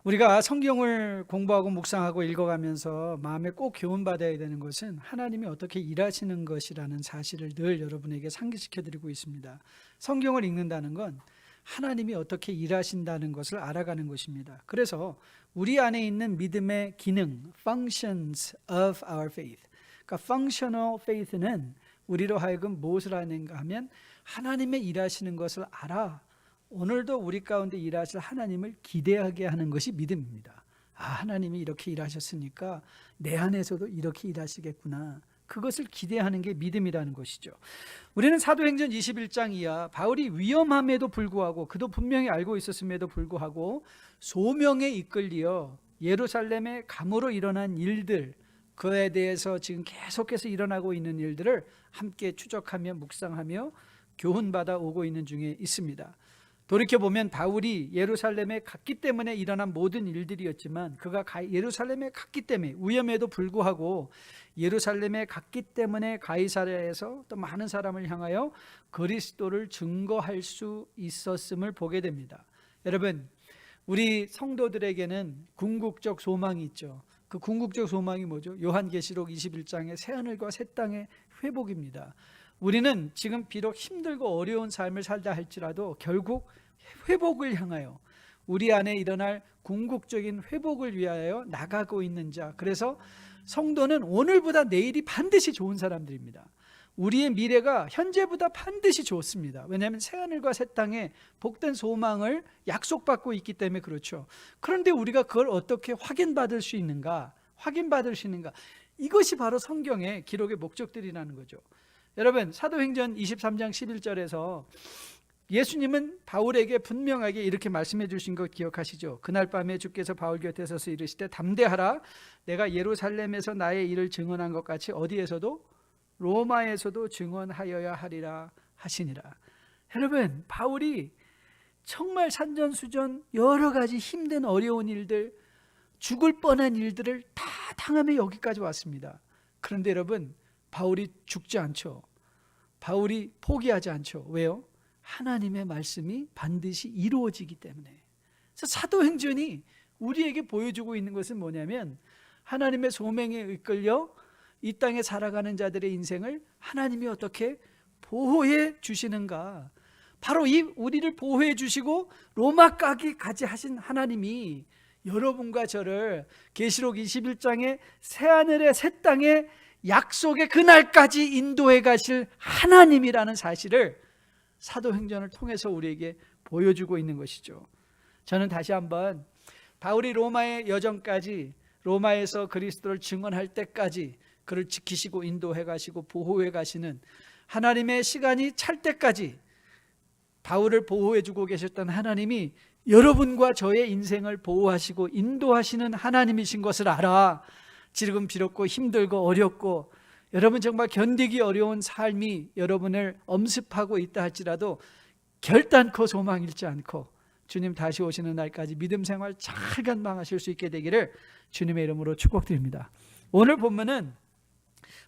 우리가 성경을 공부하고 묵상하고 읽어가면서 마음에 꼭 교훈받아야 되는 것은 하나님이 어떻게 일하시는 것이라는 사실을 늘 여러분에게 상기시켜 드리고 있습니다. 성경을 읽는다는 건 하나님이 어떻게 일하신다는 것을 알아가는 것입니다. 그래서 우리 안에 있는 믿음의 기능, functions of our faith, 그러니까 functional faith는 우리로 하여금 무엇을 하는가 하면 하나님의 일하시는 것을 알아 오늘도 우리 가운데 일하실 하나님을 기대하게 하는 것이 믿음입니다. 하나님이 이렇게 일하셨으니까 내 안에서도 이렇게 일하시겠구나. 그것을 기대하는 게 믿음이라는 것이죠. 우리는 사도행전 21장 이하 바울이 위험함에도 불구하고 그도 분명히 알고 있었음에도 불구하고 소명에 이끌려 예루살렘의 감으로 일어난 일들, 그에 대해서 지금 계속해서 일어나고 있는 일들을 함께 추적하며 묵상하며 교훈받아 오고 있는 중에 있습니다. 돌이켜보면 바울이 예루살렘에 갔기 때문에 일어난 모든 일들이었지만 그가 예루살렘에 갔기 때문에 위험에도 불구하고 예루살렘에 갔기 때문에 가이사랴에서 또 많은 사람을 향하여 그리스도를 증거할 수 있었음을 보게 됩니다. 여러분, 우리 성도들에게는 궁극적 소망이 있죠. 그 궁극적 소망이 뭐죠? 요한계시록 21장의 새하늘과 새 땅의 회복입니다. 우리는 지금 비록 힘들고 어려운 삶을 살다 할지라도 결국 회복을 향하여 우리 안에 일어날 궁극적인 회복을 위하여 나가고 있는 자, 그래서 성도는 오늘보다 내일이 반드시 좋은 사람들입니다. 우리의 미래가 현재보다 반드시 좋습니다. 왜냐하면 새하늘과 새 땅에 복된 소망을 약속받고 있기 때문에 그렇죠. 그런데 우리가 그걸 어떻게 확인받을 수 있는가? 이것이 바로 성경의 기록의 목적들이라는 거죠. 여러분, 사도행전 23장 11절에서 예수님은 바울에게 분명하게 이렇게 말씀해 주신 것 기억하시죠? 그날 밤에 주께서 바울 곁에 서서 이르시되 담대하라, 내가 예루살렘에서 나의 일을 증언한 것 같이 어디에서도? 로마에서도 증언하여야 하리라 하시니라. 여러분, 바울이 정말 산전수전 여러 가지 힘든 어려운 일들, 죽을 뻔한 일들을 다 당하며 여기까지 왔습니다. 그런데 여러분, 바울이 죽지 않죠. 바울이 포기하지 않죠. 왜요? 하나님의 말씀이 반드시 이루어지기 때문에. 그래서 사도행전이 우리에게 보여주고 있는 것은 뭐냐면 하나님의 소명에 이끌려 이 땅에 살아가는 자들의 인생을 하나님이 어떻게 보호해 주시는가. 바로 이 우리를 보호해 주시고 로마까지 하신 하나님이 여러분과 저를 계시록 21장의 새하늘의 새 땅의 약속의 그날까지 인도해 가실 하나님이라는 사실을 사도행전을 통해서 우리에게 보여주고 있는 것이죠. 저는 다시 한번 바울이 로마의 여정까지, 로마에서 그리스도를 증언할 때까지 그를 지키시고 인도해 가시고 보호해 가시는 하나님의 시간이 찰 때까지 바울을 보호해 주고 계셨던 하나님이 여러분과 저의 인생을 보호하시고 인도하시는 하나님이신 것을 알아. 지금 비록 힘들고 어렵고 여러분 정말 견디기 어려운 삶이 여러분을 엄습하고 있다 할지라도 결단코 소망 잃지 않고 주님 다시 오시는 날까지 믿음 생활 잘 감당하실 수 있게 되기를 주님의 이름으로 축복드립니다. 오늘 본문은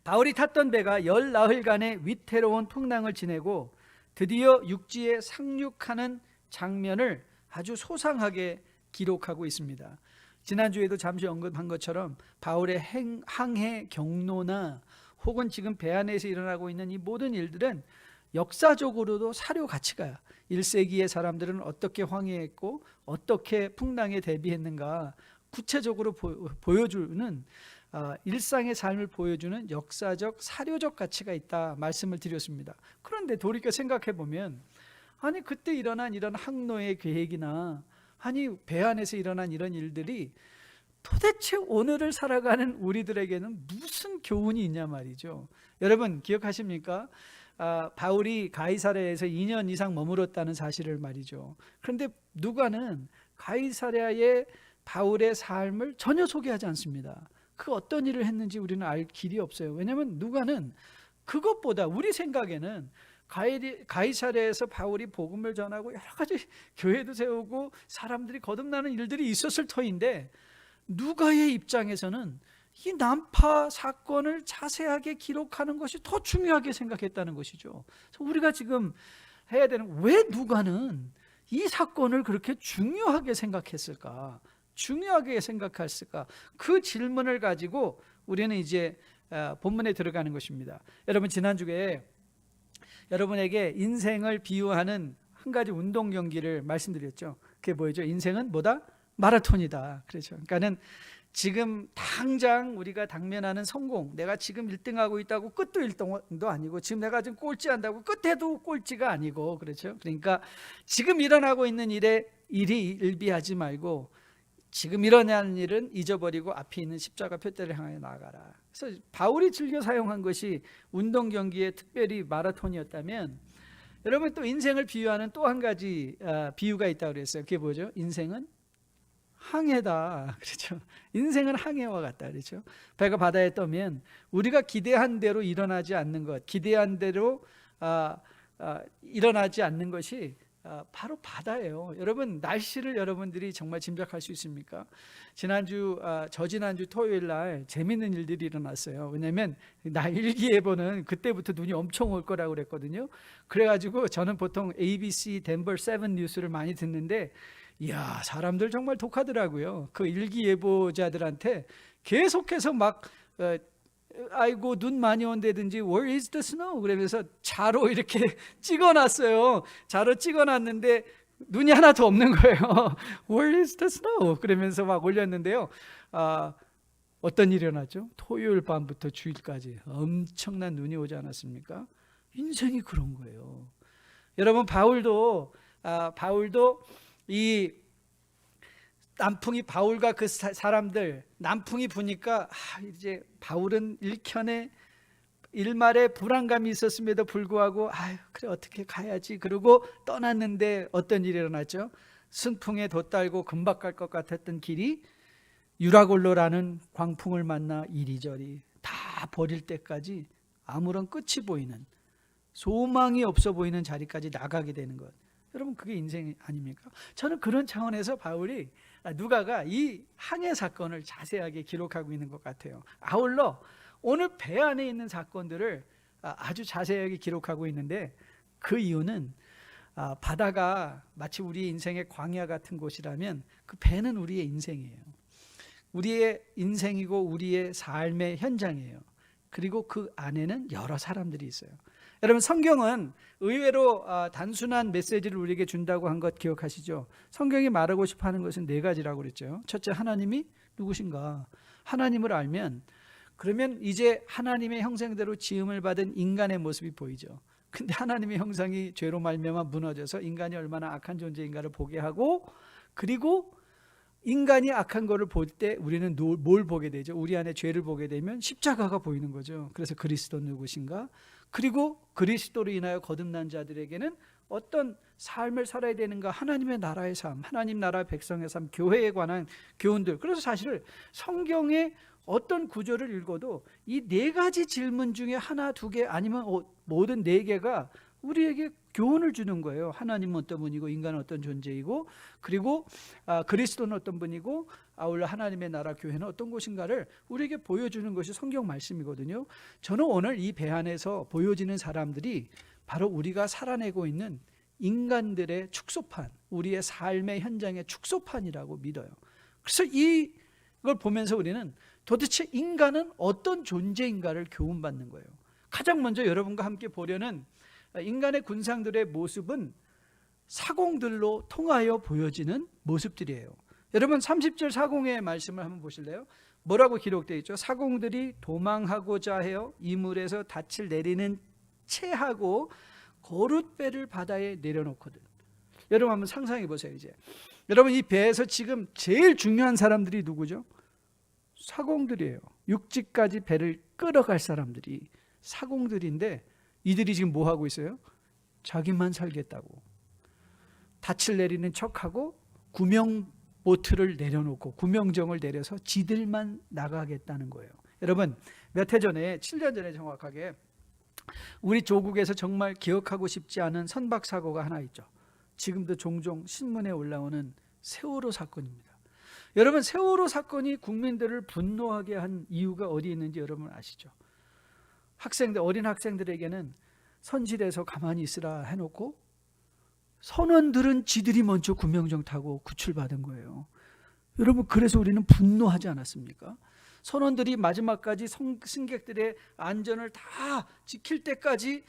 바울이 탔던 배가 열 나흘간의 위태로운 풍랑을 지내고 드디어 육지에 상륙하는 장면을 아주 소상하게 기록하고 있습니다. 지난주에도 잠시 언급한 것처럼 바울의 항해 경로나 혹은 지금 배 안에서 일어나고 있는 이 모든 일들은 역사적으로도 사료 가치가 1세기의 사람들은 어떻게 항해했고 어떻게 풍랑에 대비했는가 구체적으로 보여주는 일상의 삶을 보여주는 역사적 사료적 가치가 있다 말씀을 드렸습니다. 그런데 돌이켜 생각해 보면 아니 그때 일어난 이런 항로의 계획이나 아니 배 안에서 일어난 이런 일들이 도대체 오늘을 살아가는 우리들에게는 무슨 교훈이 있냐 말이죠. 여러분 기억하십니까? 바울이 가이사랴에서 2년 이상 머물렀다는 사실을 말이죠. 그런데 누가는 가이사랴의 바울의 삶을 전혀 소개하지 않습니다. 그 어떤 일을 했는지 우리는 알 길이 없어요. 왜냐하면 누가는 그것보다 우리 생각에는 가이사랴에서 바울이 복음을 전하고 여러 가지 교회도 세우고 사람들이 거듭나는 일들이 있었을 터인데 누가의 입장에서는 이 난파 사건을 자세하게 기록하는 것이 더 중요하게 생각했다는 것이죠. 그래서 우리가 지금 해야 되는 왜 누가는 이 사건을 그렇게 중요하게 생각했을까? 중요하게 생각했을까? 그 질문을 가지고 우리는 이제 본문에 들어가는 것입니다. 여러분, 지난주에 여러분에게 인생을 비유하는 한 가지 운동 경기를 말씀드렸죠. 그게 뭐죠? 인생은 뭐다? 마라톤이다. 그렇죠. 그러니까는 지금 당장 우리가 당면하는 성공, 내가 지금 1등하고 있다고 끝도 1등도 아니고, 지금 내가 지금 꼴찌한다고 끝에도 꼴찌가 아니고, 그렇죠. 그러니까 지금 일어나고 있는 일이 일비하지 말고, 지금 일어나는 일은 잊어버리고 앞에 있는 십자가 표대를 향해 나아가라. 그래서 바울이 즐겨 사용한 것이 운동 경기에 특별히 마라톤이었다면, 여러분, 또 인생을 비유하는 또 한 가지 비유가 있다고 그랬어요. 그게 뭐죠? 인생은 항해다. 그렇죠. 인생은 항해와 같다. 그렇죠. 배가 바다에 떠면 우리가 기대한 대로 일어나지 않는 것, 기대한 대로 일어나지 않는 것이 바로 바다예요. 여러분, 날씨를 여러분들이 정말 짐작할 수 있습니까? 저지난주 토요일 날 재밌는 일들이 일어났어요. 왜냐하면 나 일기예보는 그때부터 눈이 엄청 올 거라고 그랬거든요. 그래가지고 저는 보통 ABC 덴버 7 뉴스를 많이 듣는데, 이야, 사람들 정말 독하더라고요. 그 일기예보자들한테 계속해서 막 아이고 눈 많이 온다든지 Where is the snow? 그러면서 자로 이렇게 찍어놨어요. 자로 찍어놨는데 눈이 하나도 없는 거예요. Where is the snow? 그러면서 막 올렸는데요. 어떤 일이 일어났죠? 토요일 밤부터 주일까지 엄청난 눈이 오지 않았습니까? 인생이 그런 거예요. 여러분, 바울도 이 남풍이, 바울과 그 사람들 남풍이 부니까 이제 바울은 일말에 불안감이 있었음에도 불구하고 그래 어떻게 가야지 그러고 떠났는데 어떤 일이 일어났죠? 순풍에 돛달고 금방 갈 것 같았던 길이 유라골로라는 광풍을 만나 이리저리 다 버릴 때까지 아무런 끝이 보이는, 소망이 없어 보이는 자리까지 나가게 되는 것. 여러분, 그게 인생 아닙니까? 저는 그런 차원에서 바울이, 누가가 이 항해 사건을 자세하게 기록하고 있는 것 같아요. 아울러 오늘 배 안에 있는 사건들을 아주 자세하게 기록하고 있는데, 그 이유는 바다가 마치 우리의 인생의 광야 같은 곳이라면 그 배는 우리의 인생이에요. 우리의 인생이고 우리의 삶의 현장이에요. 그리고 그 안에는 여러 사람들이 있어요. 여러분, 성경은 의외로 단순한 메시지를 우리에게 준다고 한 것 기억하시죠? 성경이 말하고 싶어 하는 것은 4가지라고 그랬죠. 첫째, 하나님이 누구신가? 하나님을 알면, 그러면 이제 하나님의 형상대로 지음을 받은 인간의 모습이 보이죠. 근데 하나님의 형상이 죄로 말미암아 무너져서 인간이 얼마나 악한 존재인가를 보게 하고, 그리고 인간이 악한 거를 볼 때 우리는 뭘 보게 되죠? 우리 안에 죄를 보게 되면 십자가가 보이는 거죠. 그래서 그리스도 누구신가? 그리고 그리스도로 인하여 거듭난 자들에게는 어떤 삶을 살아야 되는가? 하나님의 나라의 삶, 하나님 나라 백성의 삶, 교회에 관한 교훈들. 그래서 사실 성경의 어떤 구절을 읽어도 이 4가지 질문 중에 하나, 2개 아니면 모든 4개가 우리에게 교훈을 주는 거예요. 하나님은 어떤 분이고, 인간은 어떤 존재이고, 그리고 그리스도는 어떤 분이고, 아울러 하나님의 나라 교회는 어떤 곳인가를 우리에게 보여주는 것이 성경 말씀이거든요. 저는 오늘 이 배 안에서 보여지는 사람들이 바로 우리가 살아내고 있는 인간들의 축소판, 우리의 삶의 현장의 축소판이라고 믿어요. 그래서 이걸 보면서 우리는 도대체 인간은 어떤 존재인가를 교훈받는 거예요. 가장 먼저 여러분과 함께 보려는 인간의 군상들의 모습은 사공들로 통하여 보여지는 모습들이에요. 여러분, 30절 사공의 말씀을 한번 보실래요? 뭐라고 기록되어 있죠? 사공들이 도망하고자 해요 이물에서 닻을 내리는 채하고 거룻배를 바다에 내려놓거든. 여러분, 한번 상상해 보세요. 이제 여러분, 이 배에서 지금 제일 중요한 사람들이 누구죠? 사공들이에요. 육지까지 배를 끌어갈 사람들이 사공들인데, 이들이 지금 뭐 하고 있어요? 자기만 살겠다고 닻을 내리는 척하고 구명보트를 내려놓고 구명정을 내려서 지들만 나가겠다는 거예요. 여러분, 몇 해 전에, 7년 전에 정확하게, 우리 조국에서 정말 기억하고 싶지 않은 선박사고가 하나 있죠. 지금도 종종 신문에 올라오는 세월호 사건입니다. 여러분, 세월호 사건이 국민들을 분노하게 한 이유가 어디 있는지 여러분 아시죠? 어린 학생들에게는 선실에서 가만히 있으라 해놓고 선원들은 지들이 먼저 구명정 타고 구출받은 거예요. 여러분, 그래서 우리는 분노하지 않았습니까? 선원들이 마지막까지 승객들의 안전을 다 지킬 때까지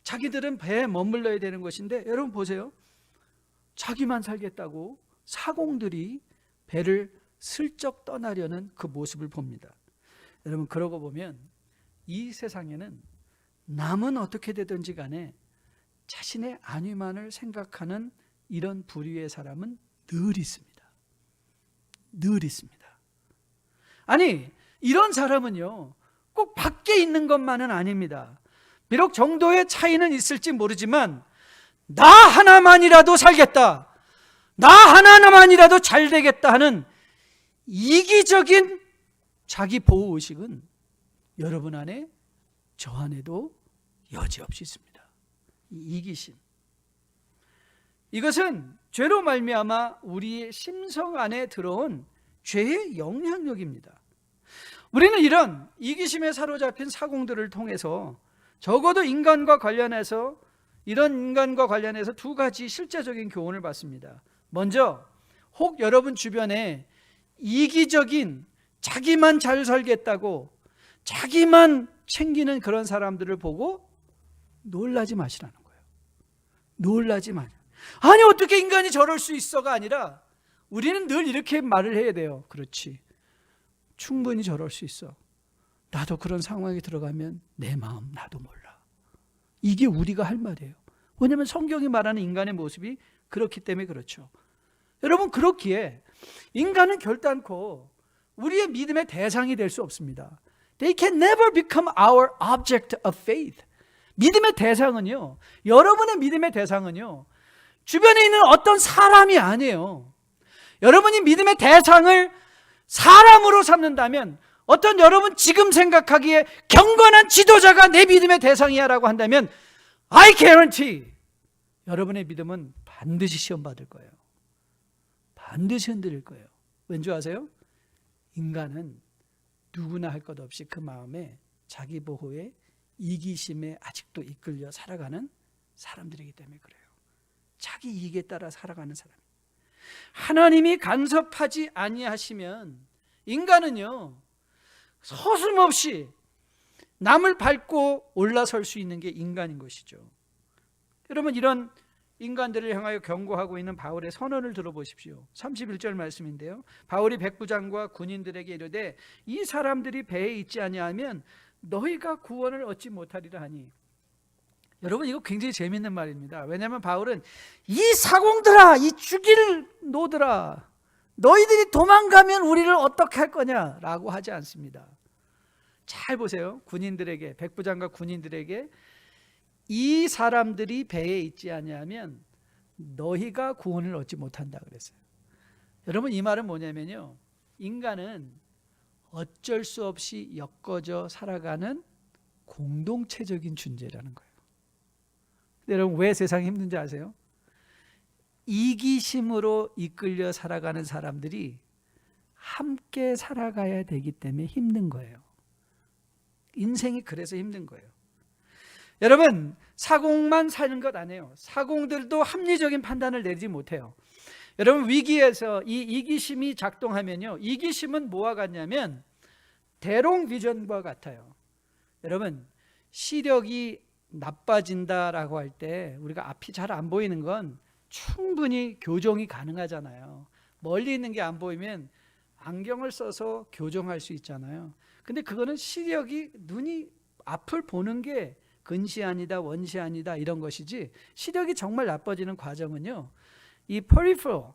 자기들은 배에 머물러야 되는 것인데, 여러분 보세요. 자기만 살겠다고 사공들이 배를 슬쩍 떠나려는 그 모습을 봅니다. 여러분, 그러고 보면 이 세상에는 남은 어떻게 되든지 간에 자신의 안위만을 생각하는 이런 부류의 사람은 늘 있습니다. 늘 있습니다. 아니, 이런 사람은요, 꼭 밖에 있는 것만은 아닙니다. 비록 정도의 차이는 있을지 모르지만 나 하나만이라도 살겠다, 나 하나만이라도 잘 되겠다 하는 이기적인 자기 보호의식은 여러분 안에, 저 안에도 여지없이 있습니다. 이 이기심, 이것은 죄로 말미암아 우리의 심성 안에 들어온 죄의 영향력입니다. 우리는 이런 이기심에 사로잡힌 사공들을 통해서 적어도 이런 인간과 관련해서 두 가지 실제적인 교훈을 받습니다. 먼저, 혹 여러분 주변에 이기적인, 자기만 잘 살겠다고 자기만 챙기는 그런 사람들을 보고 놀라지 마시라는 거예요. 놀라지 마. 아니, 어떻게 인간이 저럴 수 있어가 아니라, 우리는 늘 이렇게 말을 해야 돼요. 그렇지, 충분히 저럴 수 있어. 나도 그런 상황에 들어가면 내 마음 나도 몰라. 이게 우리가 할 말이에요. 왜냐하면 성경이 말하는 인간의 모습이 그렇기 때문에 그렇죠. 여러분, 그렇기에 인간은 결단코 우리의 믿음의 대상이 될 수 없습니다. They can never become our object of faith. 믿음의 대상은요, 여러분의 믿음의 대상은요, 주변에 있는 어떤 사람이 아니에요. 여러분이 믿음의 대상을 사람으로 삼는다면, 어떤 여러분 지금 생각하기에 경건한 지도자가 내 믿음의 대상이야 라고 한다면, I guarantee 여러분의 믿음은 반드시 시험받을 거예요. 반드시 흔들릴 거예요. 왠지 아세요? 인간은 누구나 할 것 없이 그 마음에 자기 보호에, 이기심에 아직도 이끌려 살아가는 사람들이기 때문에 그래요. 자기 이익에 따라 살아가는 사람. 하나님이 간섭하지 아니하시면 인간은요, 서슴없이 남을 밟고 올라설 수 있는 게 인간인 것이죠. 여러분, 이런 인간들을 향하여 경고하고 있는 바울의 선언을 들어보십시오. 31절 말씀인데요, 바울이 백부장과 군인들에게 이르되 이 사람들이 배에 있지 아니하면 너희가 구원을 얻지 못하리라 하니. 여러분, 이거 굉장히 재밌는 말입니다. 왜냐하면 바울은 이 사공들아, 이 죽일 노들아, 너희들이 도망가면 우리를 어떻게 할 거냐라고 하지 않습니다. 잘 보세요. 군인들에게, 백부장과 군인들에게 이 사람들이 배에 있지 아니하면 너희가 구원을 얻지 못한다 그랬어요. 여러분, 이 말은 뭐냐면요, 인간은 어쩔 수 없이 엮어져 살아가는 공동체적인 존재라는 거예요. 여러분, 왜 세상이 힘든지 아세요? 이기심으로 이끌려 살아가는 사람들이 함께 살아가야 되기 때문에 힘든 거예요. 인생이 그래서 힘든 거예요. 여러분, 사공만 사는 것 아니에요. 사공들도 합리적인 판단을 내리지 못해요. 여러분, 위기에서 이 이기심이 작동하면요, 이기심은 뭐와 같냐면 대롱 비전과 같아요. 여러분, 시력이 나빠진다라고 할 때 우리가 앞이 잘 안 보이는 건 충분히 교정이 가능하잖아요. 멀리 있는 게 안 보이면 안경을 써서 교정할 수 있잖아요. 근데 그거는 시력이, 눈이 앞을 보는 게 근시안이다, 원시안이다 이런 것이지, 시력이 정말 나빠지는 과정은요, 이 peripheral,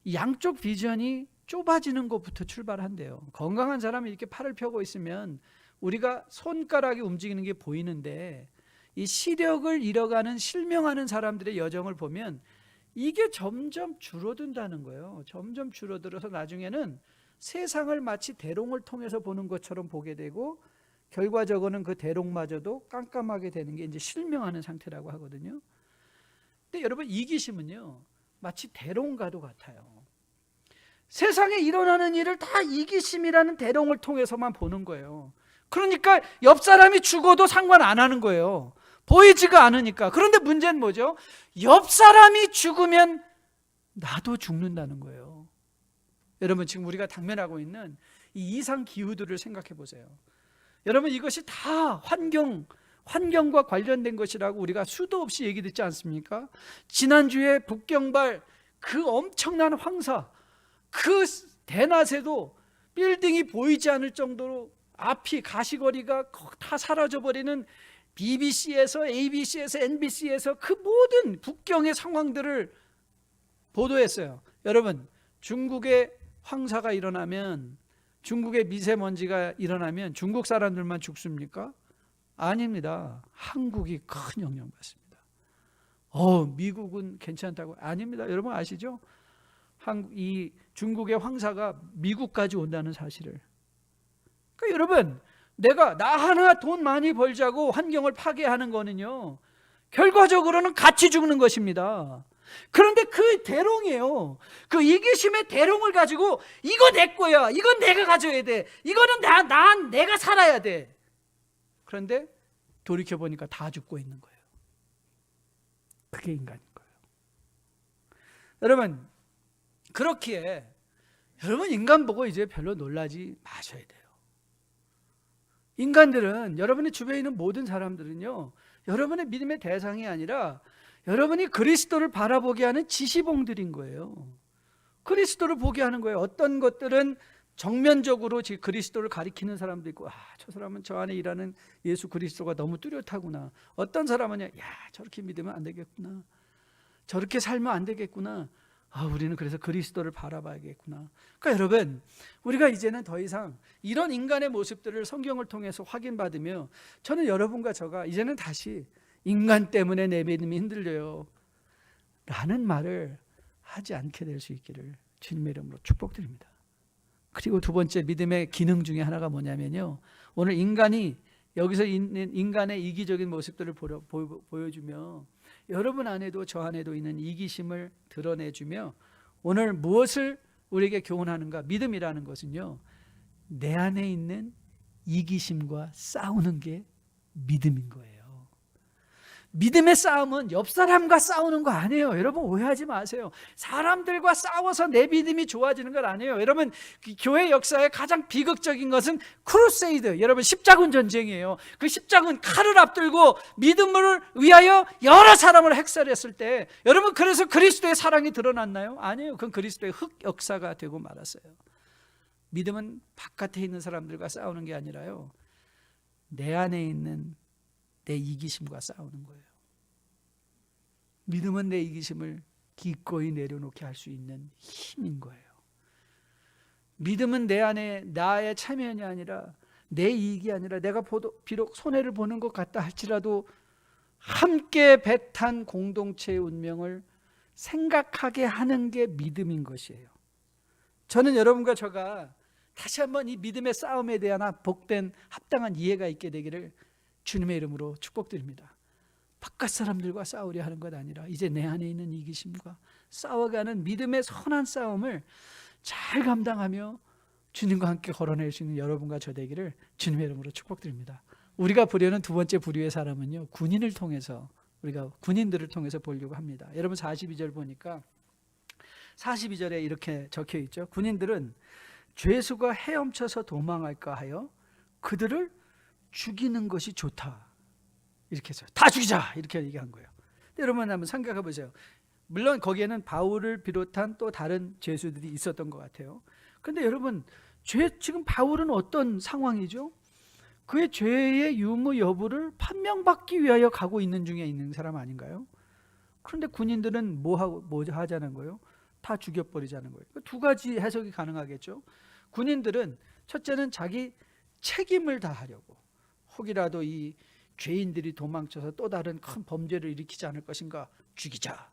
이 양쪽 비전이 좁아지는 것부터 출발한대요. 건강한 사람이 이렇게 팔을 펴고 있으면 우리가 손가락이 움직이는 게 보이는데, 이 시력을 잃어가는, 실명하는 사람들의 여정을 보면 이게 점점 줄어든다는 거예요. 점점 줄어들어서 나중에는 세상을 마치 대롱을 통해서 보는 것처럼 보게 되고, 결과적으로는 그 대롱마저도 깜깜하게 되는 게 이제 실명하는 상태라고 하거든요. 근데 여러분, 이기심은요, 마치 대롱과도 같아요. 세상에 일어나는 일을 다 이기심이라는 대롱을 통해서만 보는 거예요. 그러니까 옆 사람이 죽어도 상관 안 하는 거예요. 보이지가 않으니까. 그런데 문제는 뭐죠? 옆 사람이 죽으면 나도 죽는다는 거예요. 여러분 지금 우리가 당면하고 있는 이 이상 기후들을 생각해 보세요. 여러분 이것이 다 환경과 관련된 것이라고 우리가 수도 없이 얘기 듣지 않습니까? 지난주에 북경발 그 엄청난 황사, 그 대낮에도 빌딩이 보이지 않을 정도로 앞이 가시거리가 다 사라져버리는 BBC에서 ABC에서 NBC에서 그 모든 북경의 상황들을 보도했어요. 여러분 중국의 황사가 일어나면, 중국의 미세먼지가 일어나면 중국 사람들만 죽습니까? 아닙니다. 한국이 큰 영향을 받습니다. 미국은 괜찮다고? 아닙니다. 여러분 아시죠? 이 중국의 황사가 미국까지 온다는 사실을. 그러니까 여러분 나 하나 돈 많이 벌자고 환경을 파괴하는 거는요, 결과적으로는 같이 죽는 것입니다. 그런데 그 대롱이에요. 그 이기심의 대롱을 가지고 이거 내 거야, 이건 내가 가져야 돼, 이거는 내가 살아야 돼. 그런데 돌이켜보니까 다 죽고 있는 거예요. 그게 인간인 거예요. 여러분 그렇기에 여러분 인간 보고 이제 별로 놀라지 마셔야 돼요. 인간들은, 여러분의 주변에 있는 모든 사람들은요, 여러분의 믿음의 대상이 아니라 여러분이 그리스도를 바라보게 하는 지시봉들인 거예요. 그리스도를 보게 하는 거예요. 어떤 것들은 정면적으로 그리스도를 가리키는 사람도 있고, 저 사람은 저 안에 일하는 예수 그리스도가 너무 뚜렷하구나. 어떤 사람은 저렇게 믿으면 안 되겠구나, 저렇게 살면 안 되겠구나, 우리는 그래서 그리스도를 바라봐야겠구나. 그러니까 여러분 우리가 이제는 더 이상 이런 인간의 모습들을 성경을 통해서 확인받으며, 저는 여러분과 저가 이제는 다시 인간 때문에 내 믿음이 흔들려요 라는 말을 하지 않게 될 수 있기를 주님의 이름으로 축복드립니다. 그리고 두 번째 믿음의 기능 중에 하나가 뭐냐면요, 오늘 인간이 여기서 있는 인간의 이기적인 모습들을 보여주며 여러분 안에도 저 안에도 있는 이기심을 드러내주며, 오늘 무엇을 우리에게 교훈하는가? 믿음이라는 것은요, 내 안에 있는 이기심과 싸우는 게 믿음인 거예요. 믿음의 싸움은 옆 사람과 싸우는 거 아니에요. 여러분 오해하지 마세요. 사람들과 싸워서 내 믿음이 좋아지는 건 아니에요. 여러분 교회 역사의 가장 비극적인 것은 크루세이드, 여러분 십자군 전쟁이에요. 그 십자군 칼을 앞들고 믿음을 위하여 여러 사람을 핵살했을 때, 여러분 그래서 그리스도의 사랑이 드러났나요? 아니에요. 그건 그리스도의 흑 역사가 되고 말았어요. 믿음은 바깥에 있는 사람들과 싸우는 게 아니라요, 내 안에 있는 내 이기심과 싸우는 거예요. 믿음은 내 이기심을 기꺼이 내려놓게 할 수 있는 힘인 거예요. 믿음은 내 안에 나의 참여이 아니라, 내 이익이 아니라, 내가 비록 손해를 보는 것 같다 할지라도 함께 배탄 공동체의 운명을 생각하게 하는 게 믿음인 것이에요. 저는 여러분과 저가 다시 한번 이 믿음의 싸움에 대한 복된 합당한 이해가 있게 되기를 주님의 이름으로 축복드립니다. 바깥 사람들과 싸우려 하는 것 아니라 이제 내 안에 있는 이기심과 싸워가는 믿음의 선한 싸움을 잘 감당하며 주님과 함께 걸어낼 수 있는 여러분과 저 되기를 주님의 이름으로 축복드립니다. 우리가 보려는 두 번째 부류의 사람은요, 군인을 통해서, 우리가 군인들을 통해서 보려고 합니다. 여러분 42절 보니까 42절에 이렇게 적혀 있죠. 군인들은 죄수가 헤엄쳐서 도망할까 하여 그들을 죽이는 것이 좋다, 이렇게 해서 다 죽이자 이렇게 얘기한 거예요. 여러분 한번 생각해 보세요. 물론 거기에는 바울을 비롯한 또 다른 죄수들이 있었던 것 같아요. 그런데 여러분 지금 바울은 어떤 상황이죠? 그의 죄의 유무 여부를 판명받기 위하여 가고 있는 중에 있는 사람 아닌가요? 그런데 군인들은 뭐 하자는 거예요? 다 죽여버리자는 거예요. 두 가지 해석이 가능하겠죠. 군인들은 첫째는 자기 책임을 다하려고, 혹이라도 이 죄인들이 도망쳐서 또 다른 큰 범죄를 일으키지 않을 것인가, 죽이자,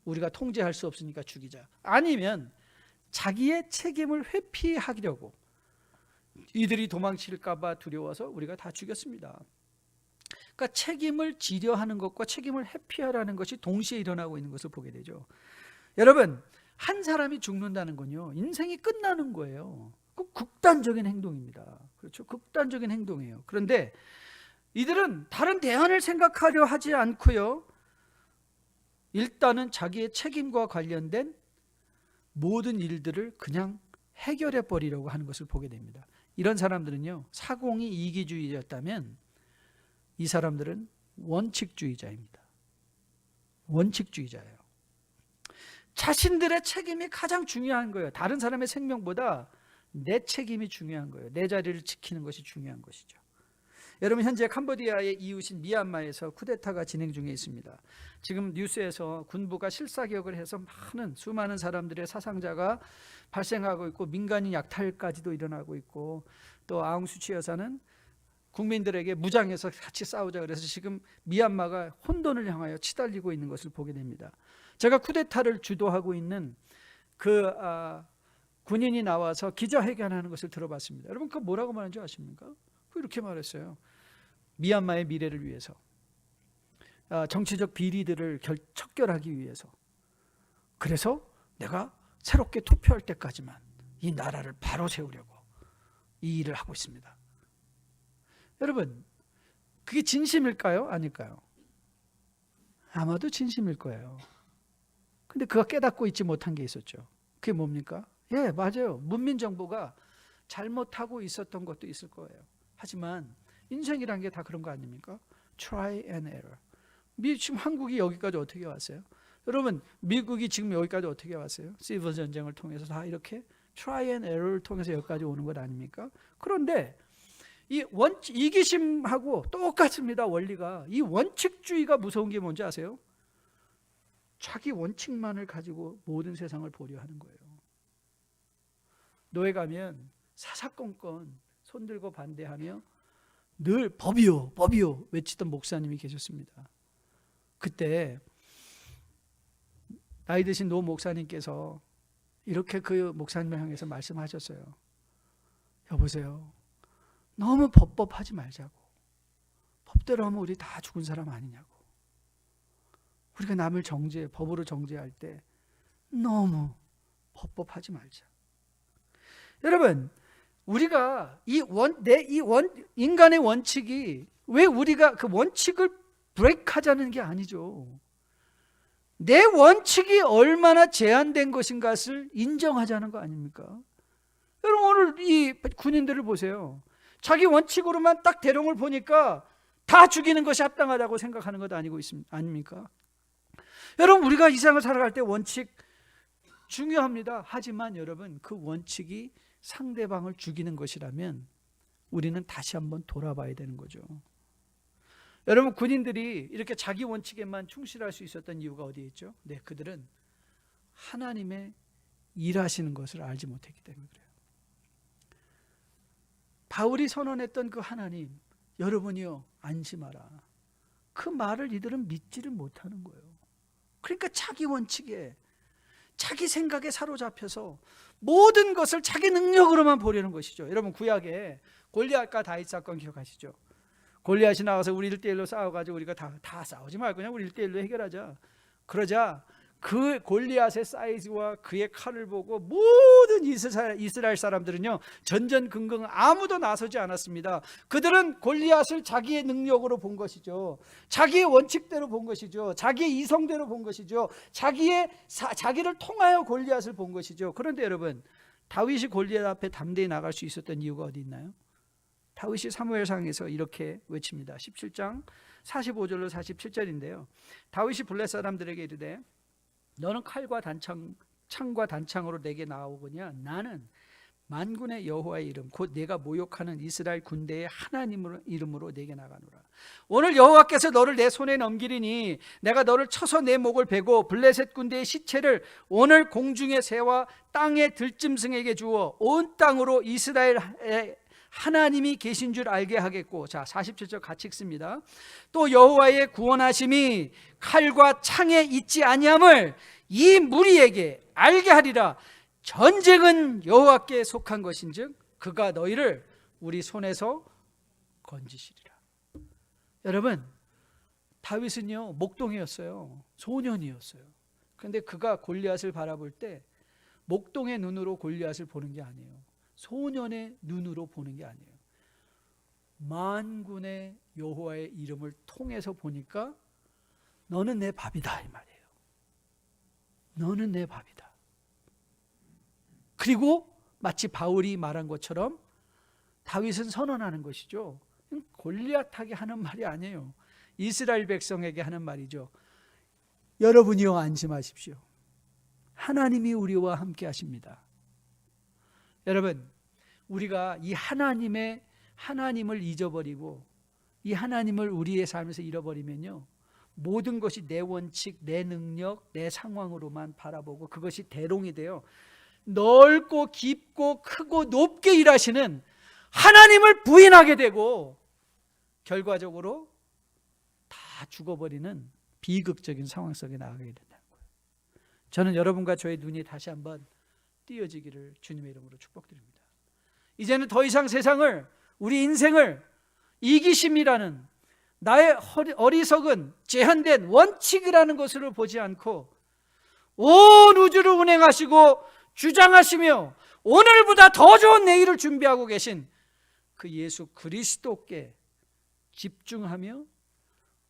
우리가 통제할 수 없으니까 죽이자. 아니면 자기의 책임을 회피하려고, 이들이 도망칠까 봐 두려워서 우리가 다 죽였습니다. 그러니까 책임을 지려 하는 것과 책임을 회피하라는 것이 동시에 일어나고 있는 것을 보게 되죠. 여러분 한 사람이 죽는다는 건요, 인생이 끝나는 거예요. 그 극단적인 행동입니다. 그렇죠? 극단적인 행동이에요. 그런데 이들은 다른 대안을 생각하려 하지 않고요, 일단은 자기의 책임과 관련된 모든 일들을 그냥 해결해 버리려고 하는 것을 보게 됩니다. 이런 사람들은요, 사공이 이기주의였다면 이 사람들은 원칙주의자입니다. 원칙주의자예요. 자신들의 책임이 가장 중요한 거예요. 다른 사람의 생명보다 내 책임이 중요한 거예요. 내 자리를 지키는 것이 중요한 것이죠. 여러분, 현재 캄보디아의 이웃인 미얀마에서 쿠데타가 진행 중에 있습니다. 지금 뉴스에서 군부가 실사격을 해서 수많은 사람들의 사상자가 발생하고 있고 민간인 약탈까지도 일어나고 있고, 또 아웅수치 여사는 국민들에게 무장해서 같이 싸우자 그래서 지금 미얀마가 혼돈을 향하여 치달리고 있는 것을 보게 됩니다. 제가 쿠데타를 주도하고 있는 군인이 나와서 기자회견하는 것을 들어봤습니다. 여러분, 그 뭐라고 말하는 줄 아십니까? 이렇게 말했어요. 미얀마의 미래를 위해서, 정치적 비리들을 척결하기 위해서, 그래서 내가 새롭게 투표할 때까지만 이 나라를 바로 세우려고 이 일을 하고 있습니다. 여러분, 그게 진심일까요? 아닐까요? 아마도 진심일 거예요. 근데 그가 깨닫고 있지 못한 게 있었죠. 그게 뭡니까? 예, 맞아요. 문민정부가 잘못하고 있었던 것도 있을 거예요. 하지만 인생이란 게 다 그런 거 아닙니까? Try and error. 지금 한국이 여기까지 어떻게 왔어요? 여러분, 미국이 지금 여기까지 어떻게 왔어요? 시빌 전쟁을 통해서 다 이렇게 Try and error를 통해서 여기까지 오는 것 아닙니까? 그런데 이 이기심하고 똑같습니다. 원리가. 이 원칙주의가 무서운 게 뭔지 아세요? 자기 원칙만을 가지고 모든 세상을 보려 하는 거예요. 노예 가면 사사건건 손들고 반대하며 늘 법이요, 법이요 외치던 목사님이 계셨습니다. 그때 나이 드신 노 목사님께서 이렇게 그 목사님을 향해서 말씀하셨어요. 여보세요, 너무 법하지 말자고. 법대로 하면 우리 다 죽은 사람 아니냐고. 우리가 남을 법으로 정죄할 때 너무 법하지 말자. 여러분, 우리가 인간의 원칙이 왜 우리가 그 원칙을 브레이크하자는 게 아니죠. 내 원칙이 얼마나 제한된 것인가를 인정하자는 거 아닙니까? 여러분, 오늘 이 군인들을 보세요. 자기 원칙으로만 딱 대롱을 보니까 다 죽이는 것이 합당하다고 생각하는 것 아닙니까? 여러분, 우리가 이 세상을 살아갈 때 원칙 중요합니다. 하지만 여러분, 그 원칙이 상대방을 죽이는 것이라면 우리는 다시 한번 돌아봐야 되는 거죠. 여러분, 군인들이 이렇게 자기 원칙에만 충실할 수 있었던 이유가 어디에 있죠? 네, 그들은 하나님의 일하시는 것을 알지 못했기 때문에 그래요. 바울이 선언했던 그 하나님, 여러분이요 안심하라, 그 말을 이들은 믿지를 못하는 거예요. 그러니까 자기 원칙에, 자기 생각에 사로잡혀서 모든 것을 자기 능력으로만 보려는 것이죠. 여러분, 구약에 골리앗과 다윗 사건 기억하시죠? 골리앗이 나와서 우리 1대1로 싸워가지고 우리가 다 싸우지 말고 그냥 우리 1대1로 해결하자. 그러자 그 골리앗의 사이즈와 그의 칼을 보고 모든 이스라엘 사람들은요 전전긍긍 아무도 나서지 않았습니다. 그들은 골리앗을 자기의 능력으로 본 것이죠. 자기의 원칙대로 본 것이죠. 자기의 이성대로 본 것이죠. 자기를 통하여 골리앗을 본 것이죠. 그런데 여러분, 다윗이 골리앗 앞에 담대히 나갈 수 있었던 이유가 어디 있나요? 다윗이 사무엘상에서 이렇게 외칩니다. 17장 45절로 47절인데요. 다윗이 블레 사람들에게 이르되 너는 칼과 창과 단창으로 내게 나오거냐? 나는 만군의 여호와의 이름 곧 내가 모욕하는 이스라엘 군대의 하나님 이름으로 내게 나가노라. 오늘 여호와께서 너를 내 손에 넘기리니 내가 너를 쳐서 내 목을 베고 블레셋 군대의 시체를 오늘 공중의 새와 땅의 들짐승에게 주어 온 땅으로 이스라엘의 하나님이 계신 줄 알게 하겠고, 자 47절 같이 읽습니다. 또 여호와의 구원하심이 칼과 창에 있지 아니함을 이 무리에게 알게 하리라. 전쟁은 여호와께 속한 것인즉 그가 너희를 우리 손에서 건지시리라. 여러분, 다윗은요 목동이었어요. 소년이었어요. 그런데 그가 골리앗을 바라볼 때 목동의 눈으로 골리앗을 보는 게 아니에요. 소년의 눈으로 보는 게 아니에요. 만군의 여호와의 이름을 통해서 보니까 너는 내 밥이다 이 말이에요. 너는 내 밥이다. 그리고 마치 바울이 말한 것처럼 다윗은 선언하는 것이죠. 골리앗에게 하는 말이 아니에요. 이스라엘 백성에게 하는 말이죠. 여러분이요, 안심하십시오. 하나님이 우리와 함께 하십니다. 여러분, 우리가 이 하나님을 잊어버리고 이 하나님을 우리의 삶에서 잃어버리면요, 모든 것이 내 원칙, 내 능력, 내 상황으로만 바라보고 그것이 대롱이 돼요. 넓고 깊고 크고 높게 일하시는 하나님을 부인하게 되고 결과적으로 다 죽어버리는 비극적인 상황 속에 나가게 된다는 거예요. 저는 여러분과 저의 눈이 다시 한번 띄어지기를 주님의 이름으로 축복드립니다. 이제는 더 이상 세상을, 우리 인생을 이기심이라는 나의 어리석은 제한된 원칙이라는 것으로 보지 않고 온 우주를 운행하시고 주장하시며 오늘보다 더 좋은 내일을 준비하고 계신 그 예수 그리스도께 집중하며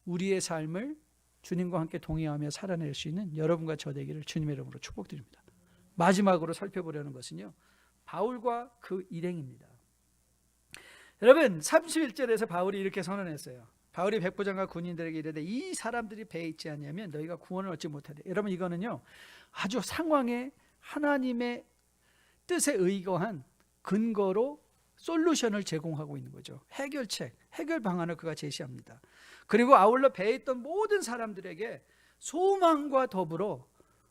우리의 삶을 주님과 함께 동행하며 살아낼 수 있는 여러분과 저 되기를 주님의 이름으로 축복드립니다. 마지막으로 살펴보려는 것은요, 바울과 그 일행입니다. 여러분, 31절에서 바울이 이렇게 선언했어요. 바울이 백부장과 군인들에게 이르되 이 사람들이 배에 있지 않냐면 너희가 구원을 얻지 못하되. 여러분, 이거는요 아주 상황에 하나님의 뜻에 의거한 근거로 솔루션을 제공하고 있는 거죠. 해결책, 해결 방안을 그가 제시합니다. 그리고 아울러 배에 있던 모든 사람들에게 소망과 더불어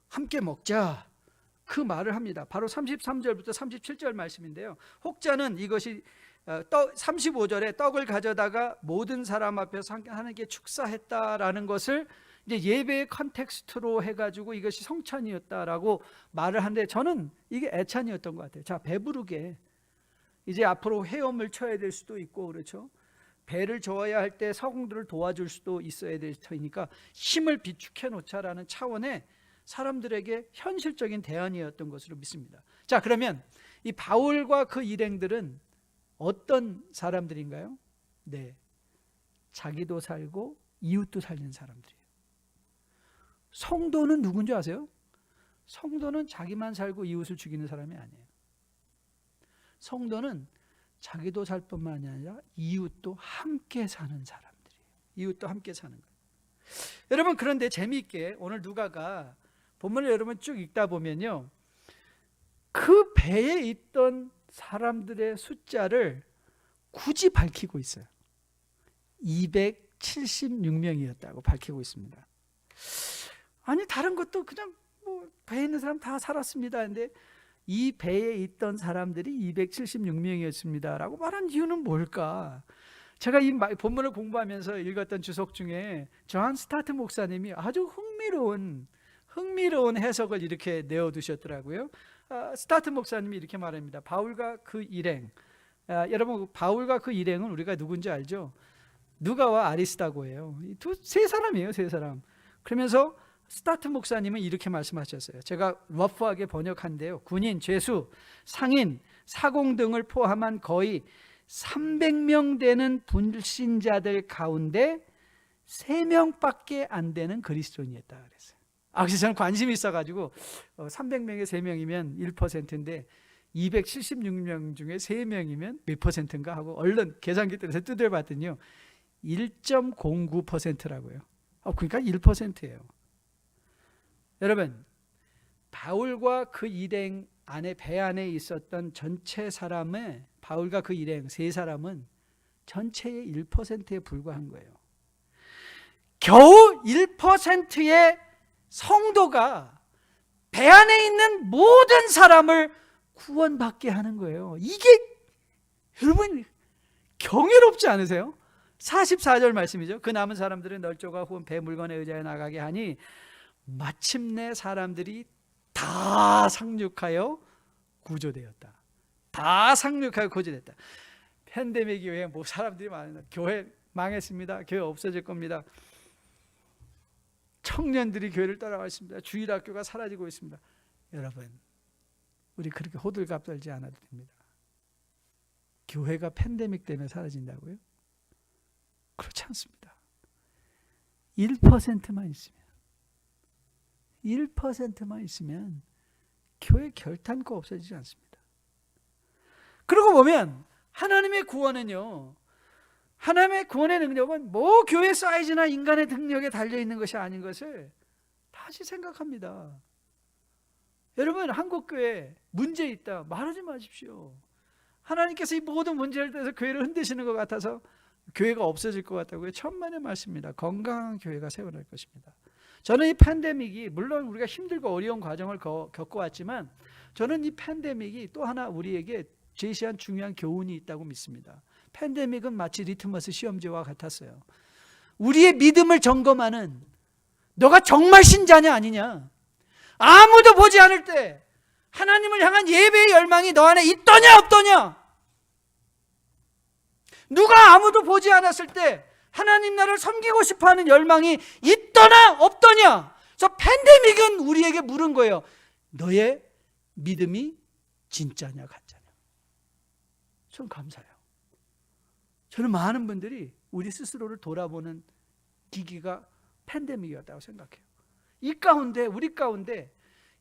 함께 먹자, 그 말을 합니다. 바로 33절부터 37절 말씀인데요, 혹자는 이것이 35절에 떡을 가져다가 모든 사람 앞에서 하나님께 축사했다라는 것을 이제 예배의 컨텍스트로 해가지고 이것이 성찬이었다라고 말을 하는데, 저는 이게 애찬이었던 것 같아요. 자, 배부르게 이제 앞으로 헤엄을 쳐야 될 수도 있고, 그렇죠? 배를 저어야 할 때 서공들을 도와줄 수도 있어야 될 터이니까 힘을 비축해 놓자라는 차원의 사람들에게 현실적인 대안이었던 것으로 믿습니다. 자, 그러면 이 바울과 그 일행들은 어떤 사람들인가요? 네, 자기도 살고 이웃도 살리는 사람들이에요. 성도는 누군지 아세요? 성도는 자기만 살고 이웃을 죽이는 사람이 아니에요. 성도는 자기도 살 뿐만 아니라 이웃도 함께 사는 사람들이에요. 이웃도 함께 사는 거예요. 여러분, 그런데 재미있게 오늘 누가가 본문을 여러분 쭉 읽다 보면요, 그 배에 있던 사람들의 숫자를 굳이 밝히고 있어요. 276명이었다고 밝히고 있습니다. 아니, 다른 것도 그냥 뭐 배에 있는 사람 다 살았습니다. 근데 이 배에 있던 사람들이 276명이었습니다 라고 말한 이유는 뭘까? 제가 이 본문을 공부하면서 읽었던 주석 중에 저한 스타트 목사님이 아주 흥미로운 해석을 이렇게 내어두셨더라고요. 스타트 목사님이 이렇게 말합니다. 바울과 그 일행, 여러분, 바울과 그 일행은 우리가 누군지 알죠? 누가와 아리스다고예요. 세 사람이에요, 세 사람. 그러면서 스타트 목사님은 이렇게 말씀하셨어요. 제가 러프하게 번역한데요, 군인, 죄수, 상인, 사공 등을 포함한 거의 300명 되는 불신자들 가운데 3명밖에 안 되는 그리스도인이었다 그랬어요. 그래서 저는 관심이 있어가지고 300명에 3명이면 1%인데 276명 중에 3명이면 몇 %인가 하고 얼른 계산기 들여서 두드려봤더니요, 1.09%라고요. 그러니까 1%예요. 여러분, 바울과 그 일행 안에, 배 안에 있었던 전체 사람의, 바울과 그 일행 세 사람은 전체의 1%에 불과한 거예요. 겨우 1%의 성도가 배 안에 있는 모든 사람을 구원받게 하는 거예요. 이게 여러분 경이롭지 않으세요? 44절 말씀이죠. 그 남은 사람들은 널조가 혹은 배 물건에 의지하여 나가게 하니 마침내 사람들이 다 상륙하여 구조되었다. 다 상륙하여 구조됐다. 팬데믹 이후에 뭐 사람들이 많아요. 교회 망했습니다. 교회 없어질 겁니다. 청년들이 교회를 떠나가 있습니다. 주일학교가 사라지고 있습니다. 여러분, 우리 그렇게 호들갑 떨지 않아도 됩니다. 교회가 팬데믹 때문에 사라진다고요? 그렇지 않습니다. 1%만 있으면, 1%만 있으면 교회 결탄코 없어지지 않습니다. 그러고 보면 하나님의 구원은요, 하나님의 구원의 능력은 뭐 교회 사이즈나 인간의 능력에 달려있는 것이 아닌 것을 다시 생각합니다. 여러분, 한국교회 문제 있다 말하지 마십시오. 하나님께서 이 모든 문제를 대해서 교회를 흔드시는 것 같아서 교회가 없어질 것 같다고요. 천만의 말씀입니다. 건강한 교회가 세워날 것입니다. 저는 이 팬데믹이, 물론 우리가 힘들고 어려운 과정을 겪어왔지만 저는 이 팬데믹이 또 하나 우리에게 제시한 중요한 교훈이 있다고 믿습니다. 팬데믹은 마치 리트머스 시험지와 같았어요. 우리의 믿음을 점검하는, 너가 정말 신자냐 아니냐, 아무도 보지 않을 때 하나님을 향한 예배의 열망이 너 안에 있더냐 없더냐, 누가 아무도 보지 않았을 때 하나님 나라를 섬기고 싶어하는 열망이 있더냐 없더냐. 저 팬데믹은 우리에게 물은 거예요. 너의 믿음이 진짜냐 가짜냐. 전 감사해요. 저는 많은 분들이 우리 스스로를 돌아보는 기기가 팬데믹이었다고 생각해요. 이 가운데, 우리 가운데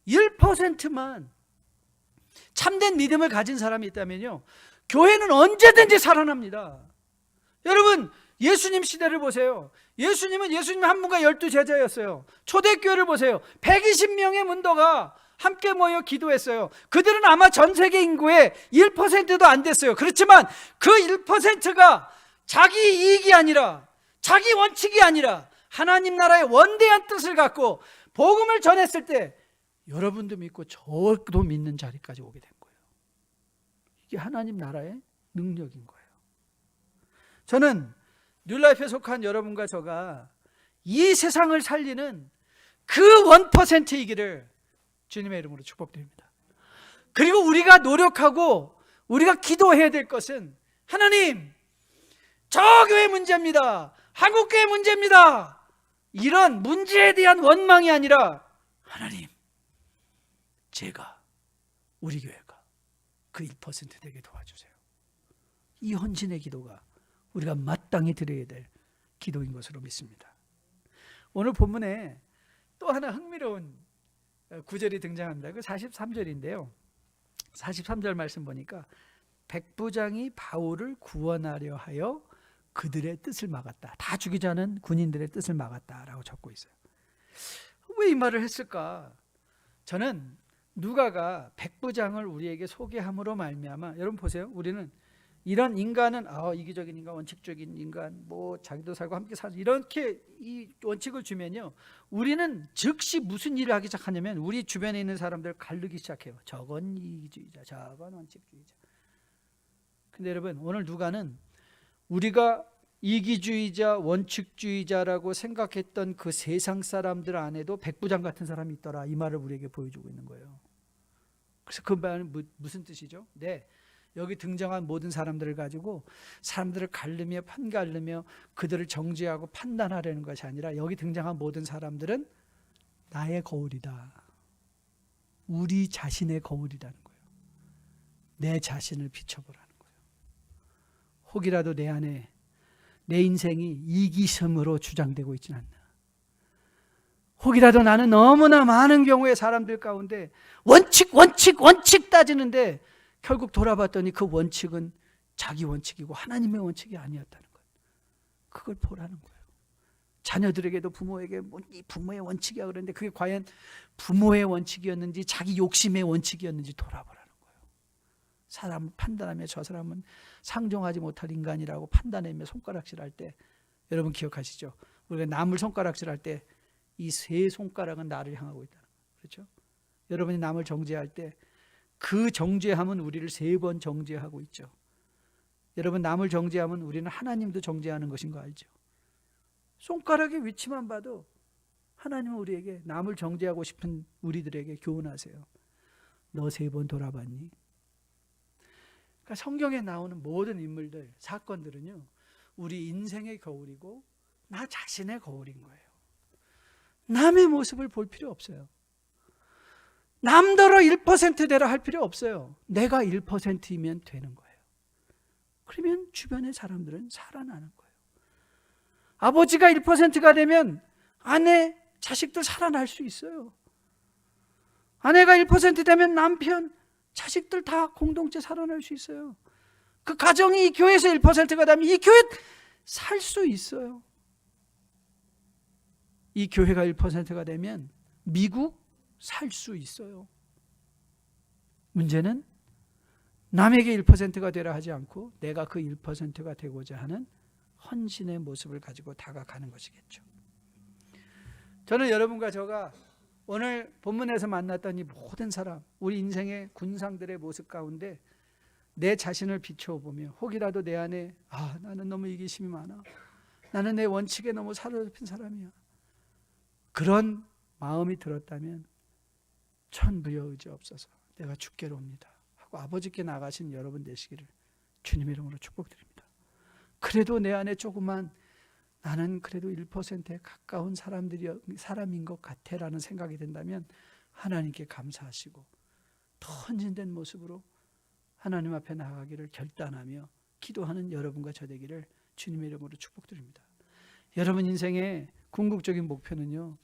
1%만 참된 믿음을 가진 사람이 있다면요, 교회는 언제든지 살아납니다. 여러분, 예수님 시대를 보세요. 예수님 한 분과 12제자였어요. 초대교회를 보세요. 120명의 문도가 함께 모여 기도했어요. 그들은 아마 전 세계 인구의 1%도 안 됐어요. 그렇지만 그 1%가 자기 이익이 아니라, 자기 원칙이 아니라 하나님 나라의 원대한 뜻을 갖고 복음을 전했을 때 여러분도 믿고 저도 믿는 자리까지 오게 된 거예요. 이게 하나님 나라의 능력인 거예요. 저는 뉴라이프에 속한 여러분과 저가 이 세상을 살리는 그 1%이기를 주님의 이름으로 축복드립니다. 그리고 우리가 노력하고 우리가 기도해야 될 것은, 하나님, 저 교회 문제입니다, 한국 교회 문제입니다, 이런 문제에 대한 원망이 아니라, 하나님, 제가, 우리 교회가 그 1% 되게 도와주세요. 이 헌신의 기도가 우리가 마땅히 드려야 될 기도인 것으로 믿습니다. 오늘 본문에 또 하나 흥미로운 구절이 등장합니다. 그 43절인데요. 43절 말씀 보니까 백부장이 바울을 구원하려 하여 그들의 뜻을 막았다. 다 죽이자는 군인들의 뜻을 막았다라고 적고 있어요. 왜 이 말을 했을까? 저는 누가가 백부장을 우리에게 소개함으로 말미암아, 여러분 보세요. 우리는 이런 인간은 이기적인 인간, 원칙적인 인간, 뭐 자기도 살고 함께 사는, 이렇게 이 원칙을 주면요, 우리는 즉시 무슨 일을 하기 시작하냐면 우리 주변에 있는 사람들을 가르기 시작해요. 저건 이기주의자, 저건 원칙주의자. 근데 여러분, 오늘 누가는 우리가 이기주의자, 원칙주의자라고 생각했던 그 세상 사람들 안에도 백부장 같은 사람이 있더라, 이 말을 우리에게 보여주고 있는 거예요. 그래서 그 말은 무슨 뜻이죠? 네, 여기 등장한 모든 사람들을 가지고 사람들을 가르며 판가르며 그들을 정죄하고 판단하려는 것이 아니라, 여기 등장한 모든 사람들은 나의 거울이다, 우리 자신의 거울이라는 거예요. 내 자신을 비춰보라는 거예요. 혹이라도 내 안에 내 인생이 이기심으로 주장되고 있지는 않나. 혹이라도 나는 너무나 많은 경우에 사람들 가운데 원칙 따지는데 결국 돌아봤더니 그 원칙은 자기 원칙이고 하나님의 원칙이 아니었다는 거예요. 그걸 보라는 거예요. 자녀들에게도 부모에게 이 부모의 원칙이야 그러는데 그게 과연 부모의 원칙이었는지 자기 욕심의 원칙이었는지 돌아보라는 거예요. 사람을 판단하며 저 사람은 상종하지 못할 인간이라고 판단하며 손가락질할 때, 여러분 기억하시죠? 우리가 남을 손가락질할 때 이 세 손가락은 나를 향하고 있다는 거예요. 그렇죠? 여러분이 남을 정죄할 때 그 정죄함은 우리를 3번 정죄하고 있죠. 여러분, 남을 정죄하면 우리는 하나님도 정죄하는 것인 거 알죠? 손가락의 위치만 봐도 하나님은 우리에게, 남을 정죄하고 싶은 우리들에게 교훈하세요. 너 3번 돌아봤니? 그러니까 성경에 나오는 모든 인물들, 사건들은요, 우리 인생의 거울이고 나 자신의 거울인 거예요. 남의 모습을 볼 필요 없어요. 남더러 1% 되라 할 필요 없어요. 내가 1%이면 되는 거예요. 그러면 주변의 사람들은 살아나는 거예요. 아버지가 1%가 되면 아내, 자식들 살아날 수 있어요. 아내가 1% 되면 남편, 자식들 다 공동체 살아날 수 있어요. 그 가정이 이 교회에서 1%가 되면 이 교회 살 수 있어요. 이 교회가 1%가 되면 미국 살 수 있어요. 문제는 남에게 1%가 되라 하지 않고 내가 그 1%가 되고자 하는 헌신의 모습을 가지고 다가가는 것이겠죠. 저는 여러분과 저가 오늘 본문에서 만났던 이 모든 사람, 우리 인생의 군상들의 모습 가운데 내 자신을 비춰보며 혹이라도 내 안에 나는 너무 이기심이 많아, 나는 내 원칙에 너무 사로잡힌 사람이야, 그런 마음이 들었다면 천부여 의지 없어서 내가 주께로 옵니다 하고 아버지께 나가신 여러분 되시기를 주님의 이름으로 축복드립니다. 그래도 내 안에 조그만 나는 그래도 1%에 가까운 사람인 것 같아 라는 생각이 든다면 하나님께 감사하시고 더 헌신된 모습으로 하나님 앞에 나가기를 결단하며 기도하는 여러분과 저 되기를 주님의 이름으로 축복드립니다. 여러분 인생의 궁극적인 목표는요,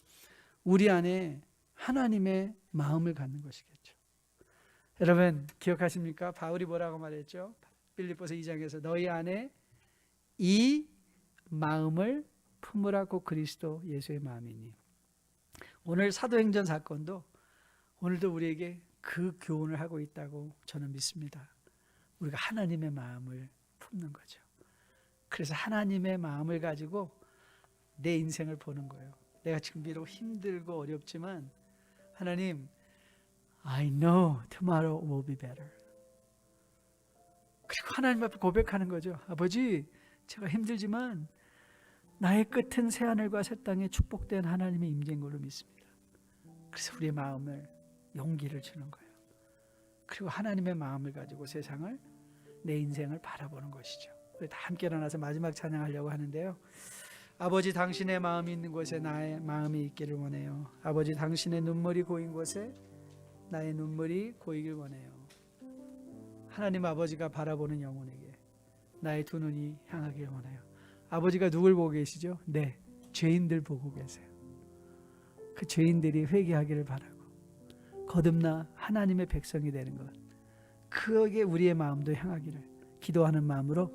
우리 안에 하나님의 마음을 갖는 것이겠죠. 여러분 기억하십니까? 바울이 뭐라고 말했죠? 빌립보서 2장에서 너희 안에 이 마음을 품으라고 그리스도 예수의 마음이니. 오늘 사도행전 사건도 오늘도 우리에게 그 교훈을 하고 있다고 저는 믿습니다. 우리가 하나님의 마음을 품는 거죠. 그래서 하나님의 마음을 가지고 내 인생을 보는 거예요. 내가 지금 비록 힘들고 어렵지만 하나님, I know tomorrow will be better. 그리고 하나님 앞에 고백하는 거죠. 아버지, 제가 힘들지만 나의 끝은 새하늘과 새 땅에 축복된 하나님의 임재인 걸로 믿습니다. 그래서 우리의 마음을 용기를 주는 거예요. 그리고 하나님의 마음을 가지고 세상을, 내 인생을 바라보는 것이죠. 우리 다 함께 일어나서 마지막 찬양하려고 하는데요. 아버지, 당신의 마음이 있는 곳에 나의 마음이 있기를 원해요. 아버지, 당신의 눈물이 고인 곳에 나의 눈물이 고이길 원해요. 하나님 아버지가 바라보는 영혼에게 나의 두 눈이 향하길 원해요. 아버지가 누굴 보고 계시죠? 네, 죄인들 보고 계세요. 그 죄인들이 회개하기를 바라고 거듭나 하나님의 백성이 되는 것, 그에게 우리의 마음도 향하기를 기도하는 마음으로,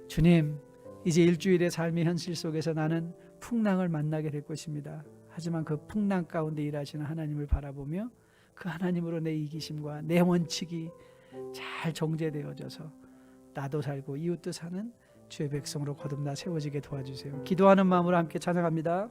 주님, 이제 일주일의 삶의 현실 속에서 나는 풍랑을 만나게 될 것입니다. 하지만 그 풍랑 가운데 일하시는 하나님을 바라보며 그 하나님으로 내 이기심과 내 원칙이 잘 정제되어져서 나도 살고 이웃도 사는 주의 백성으로 거듭나 세워지게 도와주세요. 기도하는 마음으로 함께 찬양합니다.